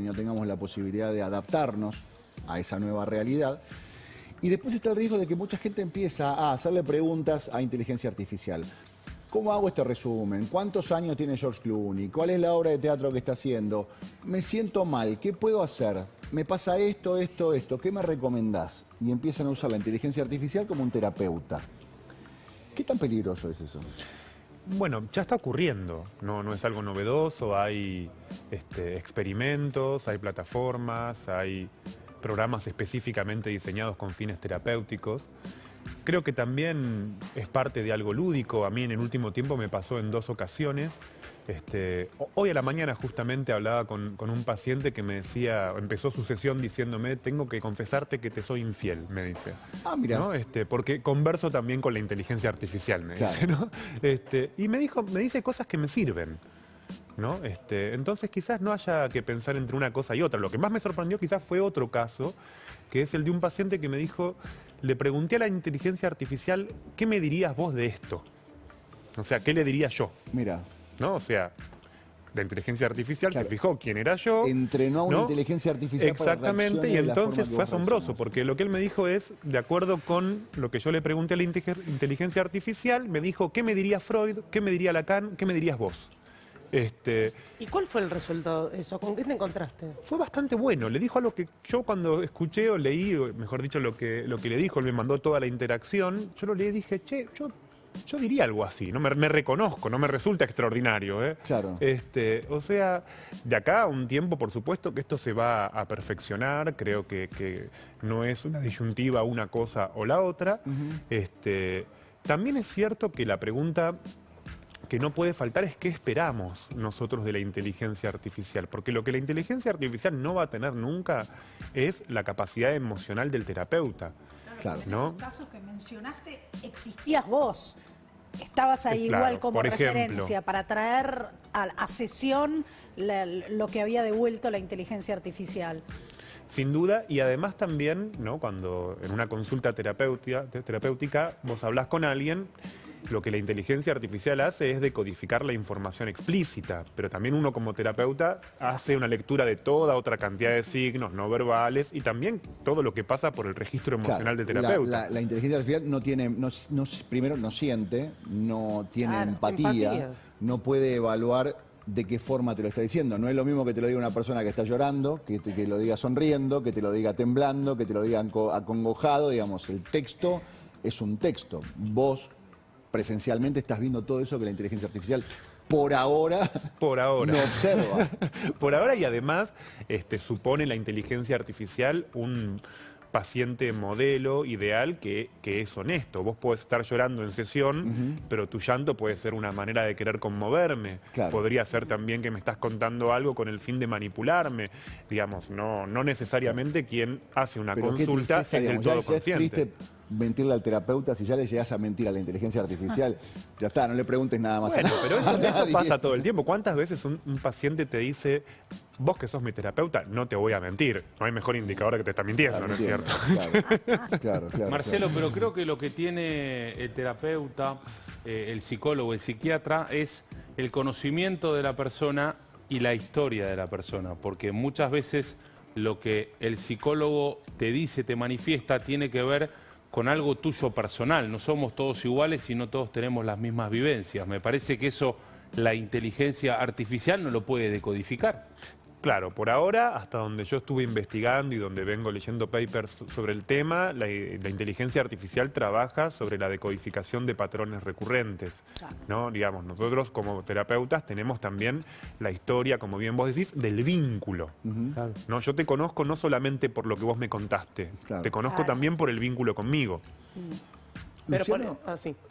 no tengamos la posibilidad de adaptarnos a esa nueva realidad. Y después está el riesgo de que mucha gente empieza a hacerle preguntas a inteligencia artificial. ¿Cómo hago este resumen? ¿Cuántos años tiene George Clooney? ¿Cuál es la obra de teatro que está haciendo? Me siento mal, ¿qué puedo hacer? Me pasa esto, ¿qué me recomendás? Y empiezan a usar la inteligencia artificial como un terapeuta. ¿Qué tan peligroso es eso? Bueno, ya está ocurriendo, no es algo novedoso, hay experimentos, hay plataformas, hay programas específicamente diseñados con fines terapéuticos. Creo que también es parte de algo lúdico. A mí en el último tiempo me pasó en 2 ocasiones. Hoy a la mañana justamente hablaba con un paciente que me decía, empezó su sesión diciéndome, tengo que confesarte que te soy infiel, me dice. Ah, mira. ¿No? Porque converso también con la inteligencia artificial, me dice, ¿no? Y me dice cosas que me sirven, ¿no? Entonces quizás no haya que pensar entre una cosa y otra. Lo que más me sorprendió quizás fue otro caso, que es el de un paciente que me dijo, le pregunté a la inteligencia artificial, ¿qué me dirías vos de esto? O sea, ¿qué le diría yo? Mira. ¿No? O sea, la inteligencia artificial se fijó quién era yo. Entrenó a una inteligencia artificial. Exactamente, y entonces fue asombroso, porque lo que él me dijo es, de acuerdo con lo que yo le pregunté a la inteligencia artificial, me dijo, ¿qué me diría Freud? ¿Qué me diría Lacan? ¿Qué me dirías vos? ¿Y cuál fue el resultado de eso? ¿Con qué te encontraste? Fue bastante bueno. Le dijo algo que yo cuando escuché o leí, o mejor dicho, lo que le dijo, él me mandó toda la interacción, yo lo leí y dije, che, yo diría algo así, ¿no? Me reconozco, no me resulta extraordinario, ¿eh? Claro. O sea, de acá a un tiempo, por supuesto, que esto se va a perfeccionar. Creo que no es una disyuntiva una cosa o la otra. También es cierto que la pregunta que no puede faltar es qué esperamos nosotros de la inteligencia artificial, porque lo que la inteligencia artificial no va a tener nunca es la capacidad emocional del terapeuta. Claro, ¿no? en esos casos que mencionaste, existías vos, estabas ahí igual como referencia para traer a sesión lo que había devuelto la inteligencia artificial. Sin duda, y además también, ¿no? Cuando en una consulta terapéutica vos hablás con alguien, lo que la inteligencia artificial hace es decodificar la información explícita, pero también uno como terapeuta hace una lectura de toda otra cantidad de signos no verbales y también todo lo que pasa por el registro emocional del terapeuta. La inteligencia artificial no tiene, primero no siente, no tiene empatía, no puede evaluar de qué forma te lo está diciendo. No es lo mismo que te lo diga una persona que está llorando, que lo diga sonriendo, que te lo diga temblando, que te lo diga acongojado. Digamos, el texto es un texto. Vos presencialmente estás viendo todo eso que la inteligencia artificial por ahora no observa. Por ahora, y además supone la inteligencia artificial un paciente modelo ideal que es honesto. Vos podés estar llorando en sesión, pero tu llanto puede ser una manera de querer conmoverme. Claro. Podría ser también que me estás contando algo con el fin de manipularme. Digamos, no necesariamente quien hace una consulta es del todo consciente. Es triste mentirle al terapeuta. Si ya le llegas a mentir a la inteligencia artificial, ya está, no le preguntes nada más. Bueno, pero eso pasa todo el tiempo. ¿Cuántas veces un paciente te dice, vos que sos mi terapeuta, no te voy a mentir? No hay mejor indicador que te está mintiendo, ¿no es cierto? Claro, Marcelo, pero creo que lo que tiene el terapeuta, el psicólogo, el psiquiatra, es el conocimiento de la persona y la historia de la persona. Porque muchas veces lo que el psicólogo te dice, te manifiesta, tiene que ver con algo tuyo personal. No somos todos iguales y no todos tenemos las mismas vivencias. Me parece que eso la inteligencia artificial no lo puede decodificar. Claro, por ahora, hasta donde yo estuve investigando y donde vengo leyendo papers sobre el tema, la inteligencia artificial trabaja sobre la decodificación de patrones recurrentes, ¿no? Digamos, nosotros como terapeutas tenemos también la historia, como bien vos decís, del vínculo. ¿No? Yo te conozco no solamente por lo que vos me contaste, te conozco también por el vínculo conmigo. Pero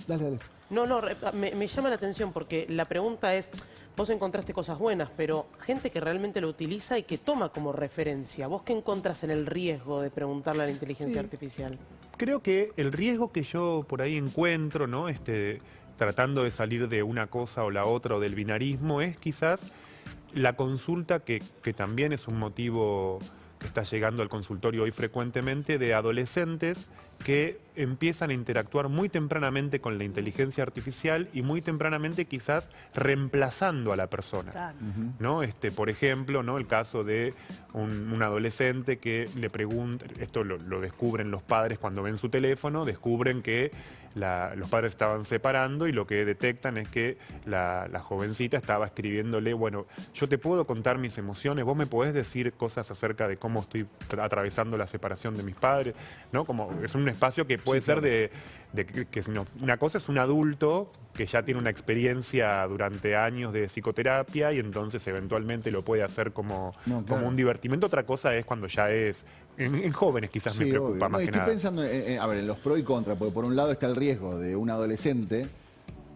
Dale. No, me llama la atención porque la pregunta es, vos encontraste cosas buenas, pero gente que realmente lo utiliza y que toma como referencia. ¿Vos qué encontrás en el riesgo de preguntarle a la inteligencia artificial? Creo que el riesgo que yo por ahí encuentro, ¿no? Tratando de salir de una cosa o la otra o del binarismo, es quizás la consulta que también es un motivo que está llegando al consultorio hoy frecuentemente de adolescentes que empiezan a interactuar muy tempranamente con la inteligencia artificial y muy tempranamente quizás reemplazando a la persona. Claro. ¿No? Por ejemplo, ¿no? El caso de un adolescente que le pregunta, esto lo descubren los padres cuando ven su teléfono, descubren que los padres estaban separando y lo que detectan es que la jovencita estaba escribiéndole, bueno, yo te puedo contar mis emociones, vos me podés decir cosas acerca de cómo estoy atravesando la separación de mis padres, ¿no? Como es un espacio que puede ser una cosa es un adulto que ya tiene una experiencia durante años de psicoterapia y entonces eventualmente lo puede hacer como un divertimento. Otra cosa es cuando ya es en jóvenes, quizás me preocupa más que nada. Estoy pensando en los pros y contras, porque por un lado está el riesgo de un adolescente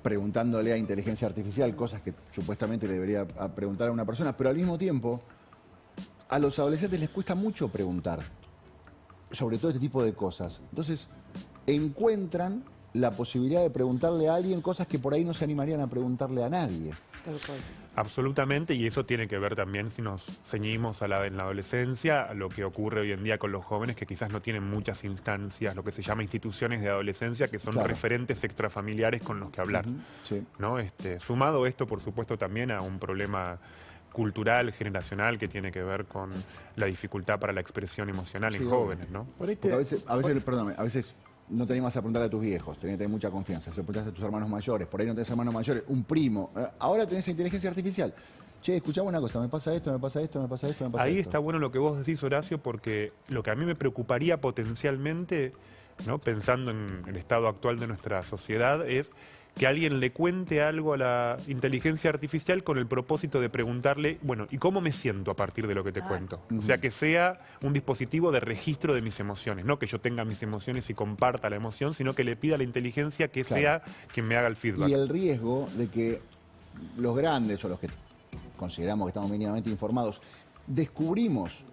preguntándole a inteligencia artificial cosas que supuestamente le debería preguntar a una persona, pero al mismo tiempo a los adolescentes les cuesta mucho preguntar sobre todo este tipo de cosas. Entonces encuentran la posibilidad de preguntarle a alguien cosas que por ahí no se animarían a preguntarle a nadie. Absolutamente, y eso tiene que ver también, si nos ceñimos en la adolescencia, a lo que ocurre hoy en día con los jóvenes que quizás no tienen muchas instancias, lo que se llama instituciones de adolescencia, que son referentes extrafamiliares con los que hablar. ¿No? Sumado esto, por supuesto, también a un problema cultural, generacional, que tiene que ver con la dificultad para la expresión emocional en jóvenes, ¿no? Porque a veces no te animas a preguntarle a tus viejos, tenés que tener mucha confianza. Se lo preguntas a tus hermanos mayores, por ahí no tenés hermanos mayores, un primo. Ahora tenés inteligencia artificial. Che, escuchame una cosa, me pasa esto, me pasa esto, me pasa esto, me pasa esto. Ahí está bueno lo que vos decís, Horacio, porque lo que a mí me preocuparía potencialmente, ¿no? Pensando en el estado actual de nuestra sociedad, es que alguien le cuente algo a la inteligencia artificial con el propósito de preguntarle, bueno, ¿y cómo me siento a partir de lo que te cuento? O sea, que sea un dispositivo de registro de mis emociones, no que yo tenga mis emociones y comparta la emoción, sino que le pida a la inteligencia que sea quien me haga el feedback. Y el riesgo de que los grandes o los que consideramos que estamos mínimamente informados, descubrimos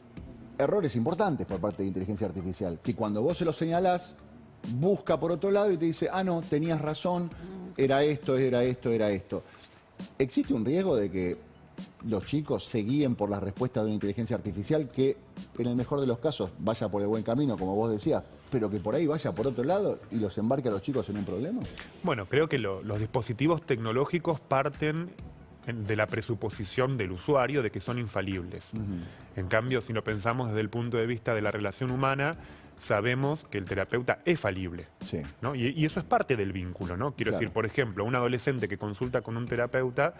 errores importantes por parte de inteligencia artificial, que cuando vos se los señalás, busca por otro lado y te dice, ah, no, tenías razón, era esto, era esto, era esto. ¿Existe un riesgo de que los chicos se guíen por las respuestas de una inteligencia artificial que, en el mejor de los casos, vaya por el buen camino, como vos decías, pero que por ahí vaya por otro lado y los embarque a los chicos en un problema? Bueno, creo que los dispositivos tecnológicos parten de la presuposición del usuario de que son infalibles. En cambio, si lo pensamos desde el punto de vista de la relación humana, sabemos que el terapeuta es falible, ¿no? Y eso es parte del vínculo, ¿no? Quiero decir, por ejemplo, un adolescente que consulta con un terapeuta,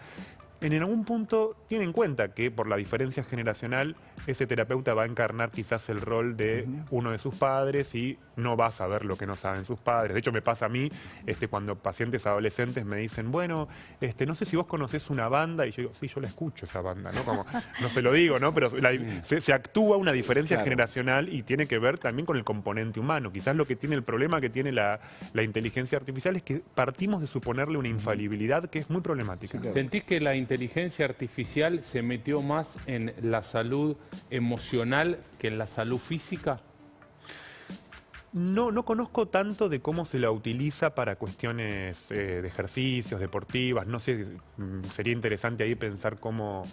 en algún punto tiene en cuenta que por la diferencia generacional ese terapeuta va a encarnar quizás el rol de uno de sus padres y no va a saber lo que no saben sus padres. De hecho, me pasa a mí cuando pacientes adolescentes me dicen, bueno, no sé si vos conocés una banda, y yo digo, sí, yo la escucho esa banda, ¿no? Como, no se lo digo, ¿no? Pero se actúa una diferencia generacional y tiene que ver también con el componente humano. Quizás lo que tiene el problema que tiene la inteligencia artificial es que partimos de suponerle una infalibilidad que es muy problemática. ¿Sentís que la inteligencia artificial se metió más en la salud emocional que en la salud física? No conozco tanto de cómo se la utiliza para cuestiones de ejercicios, deportivas. No sé, sería interesante ahí pensar cómo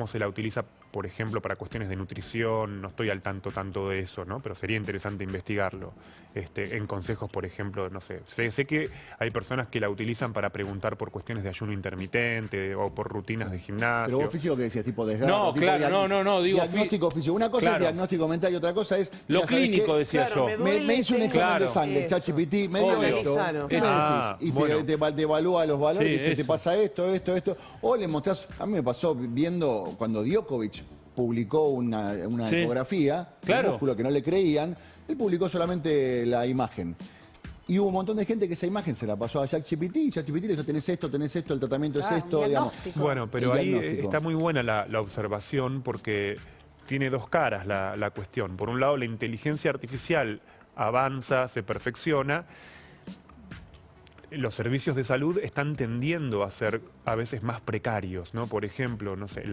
se la utiliza, por ejemplo, para cuestiones de nutrición. No estoy al tanto de eso, ¿no? Pero sería interesante investigarlo. En consejos, por ejemplo, no sé. Sé que hay personas que la utilizan para preguntar por cuestiones de ayuno intermitente o por rutinas de gimnasio. Pero vos físico que decías, tipo desgarro. No, claro, no. Digo, diagnóstico físico. Una cosa es diagnóstico mental y otra cosa es... Lo clínico, decía yo. Me hizo un examen de sangre, ChatGPT, me dio esto. ¿Qué me decís? Y te evalúa los valores y dice, te pasa esto. O le mostrás... A mí me pasó viendo cuando Djokovic publicó una ecografía, un músculo que no le creían, él publicó solamente la imagen. Y hubo un montón de gente que esa imagen se la pasó a ChatGPT y ChatGPT le dijo, tenés esto, el tratamiento es esto. Digamos. Bueno, pero ahí está muy buena la observación porque tiene dos caras la cuestión. Por un lado, la inteligencia artificial avanza, se perfecciona. Los servicios de salud están tendiendo a ser a veces más precarios, ¿no? Por ejemplo, no sé,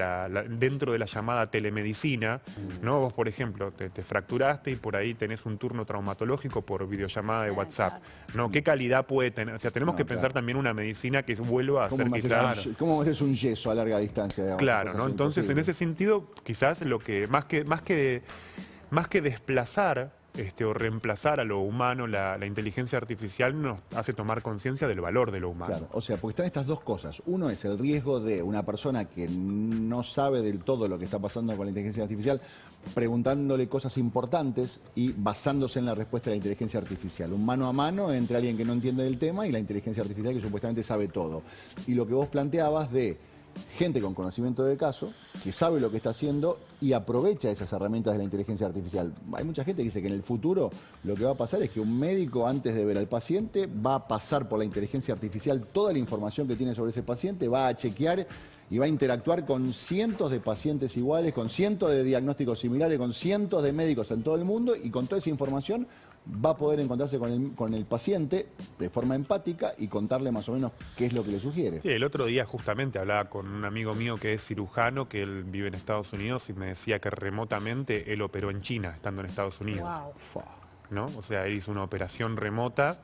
dentro de la llamada telemedicina, ¿no? Vos, por ejemplo, te fracturaste y por ahí tenés un turno traumatológico por videollamada de WhatsApp, ¿no? ¿Qué calidad puede tener? O sea, tenemos que pensar también una medicina que vuelva a ser quizás... ¿Cómo haces un yeso a larga distancia? Digamos, claro, ¿no? Entonces, en ese sentido, quizás lo que más que más que desplazar o reemplazar a lo humano, la inteligencia artificial nos hace tomar conciencia del valor de lo humano. Claro, o sea, porque están estas dos cosas. Uno es el riesgo de una persona que no sabe del todo lo que está pasando con la inteligencia artificial, preguntándole cosas importantes y basándose en la respuesta de la inteligencia artificial. Un mano a mano entre alguien que no entiende del tema y la inteligencia artificial que supuestamente sabe todo. Y lo que vos planteabas de gente con conocimiento del caso, que sabe lo que está haciendo y aprovecha esas herramientas de la inteligencia artificial. Hay mucha gente que dice que en el futuro lo que va a pasar es que un médico, antes de ver al paciente, va a pasar por la inteligencia artificial toda la información que tiene sobre ese paciente, va a chequear y va a interactuar con cientos de pacientes iguales, con cientos de diagnósticos similares, con cientos de médicos en todo el mundo, y con toda esa información va a poder encontrarse con el paciente de forma empática y contarle más o menos qué es lo que le sugiere. Sí, el otro día justamente hablaba con un amigo mío que es cirujano, que él vive en Estados Unidos, y me decía que remotamente él operó en China, estando en Estados Unidos. Wow. ¿No? O sea, él hizo una operación remota,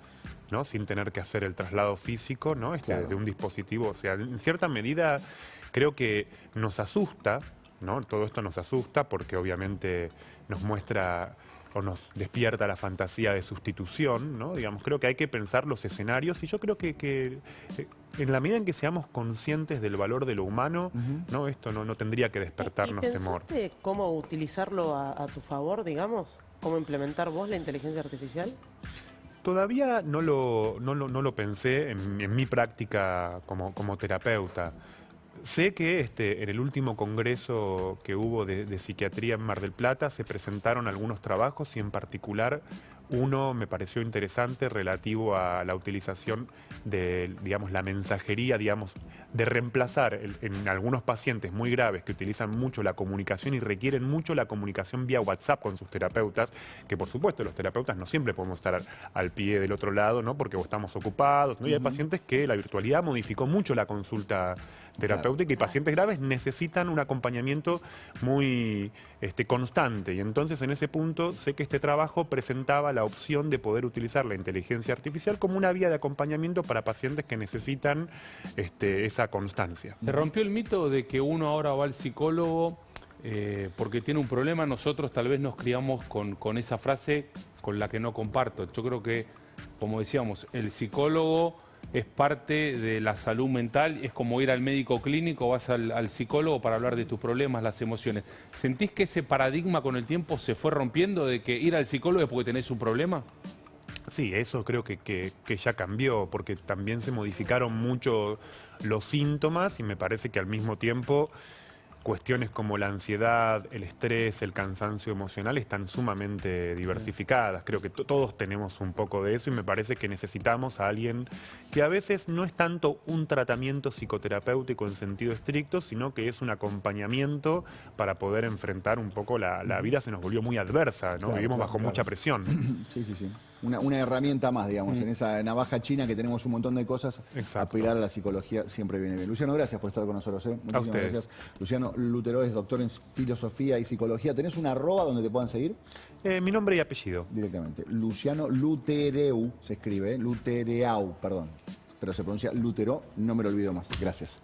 ¿no? Sin tener que hacer el traslado físico, ¿no? Claro. De un dispositivo. O sea, en cierta medida creo que nos asusta, ¿no? Todo esto nos asusta porque obviamente nos muestra o nos despierta la fantasía de sustitución, ¿no? Digamos, creo que hay que pensar los escenarios, y yo creo que en la medida en que seamos conscientes del valor de lo humano, ¿no? Esto no tendría que despertarnos temor. ¿Y pensaste cómo utilizarlo a tu favor, digamos? ¿Cómo implementar vos la inteligencia artificial? Todavía no lo pensé en mi práctica como terapeuta. Sé que en el último congreso que hubo de psiquiatría en Mar del Plata se presentaron algunos trabajos, y en particular uno me pareció interesante relativo a la utilización de, digamos, la mensajería, digamos, de reemplazar en algunos pacientes muy graves que utilizan mucho la comunicación y requieren mucho la comunicación vía WhatsApp con sus terapeutas, que por supuesto los terapeutas no siempre podemos estar al pie del otro lado, ¿no? Porque estamos ocupados, ¿no? Y hay pacientes que la virtualidad modificó mucho la consulta terapéutica, y pacientes graves necesitan un acompañamiento muy constante. Y entonces en ese punto sé que este trabajo presentaba la opción de poder utilizar la inteligencia artificial como una vía de acompañamiento para pacientes que necesitan esa constancia. Se rompió el mito de que uno ahora va al psicólogo porque tiene un problema. Nosotros tal vez nos criamos con esa frase con la que no comparto. Yo creo que, como decíamos, el psicólogo es parte de la salud mental, es como ir al médico clínico, vas al psicólogo para hablar de tus problemas, las emociones. ¿Sentís que ese paradigma con el tiempo se fue rompiendo de que ir al psicólogo es porque tenés un problema? Sí, eso creo que ya cambió, porque también se modificaron mucho los síntomas, y me parece que al mismo tiempo cuestiones como la ansiedad, el estrés, el cansancio emocional están sumamente diversificadas. Creo que todos tenemos un poco de eso, y me parece que necesitamos a alguien que a veces no es tanto un tratamiento psicoterapéutico en sentido estricto, sino que es un acompañamiento para poder enfrentar un poco la vida. Se nos volvió muy adversa, ¿no? Claro, Vivimos bajo mucha presión. Sí. Una herramienta más, digamos, en esa navaja china que tenemos un montón de cosas. Exacto. Apelar a la psicología siempre viene bien. Luciano, gracias por estar con nosotros. Muchísimas gracias. Luciano Lutero es doctor en filosofía y psicología. ¿Tenés una arroba donde te puedan seguir? Mi nombre y apellido. Directamente. Luciano Lutereu, se escribe, Lutereau, perdón. Pero se pronuncia Lutero, no me lo olvido más. Gracias.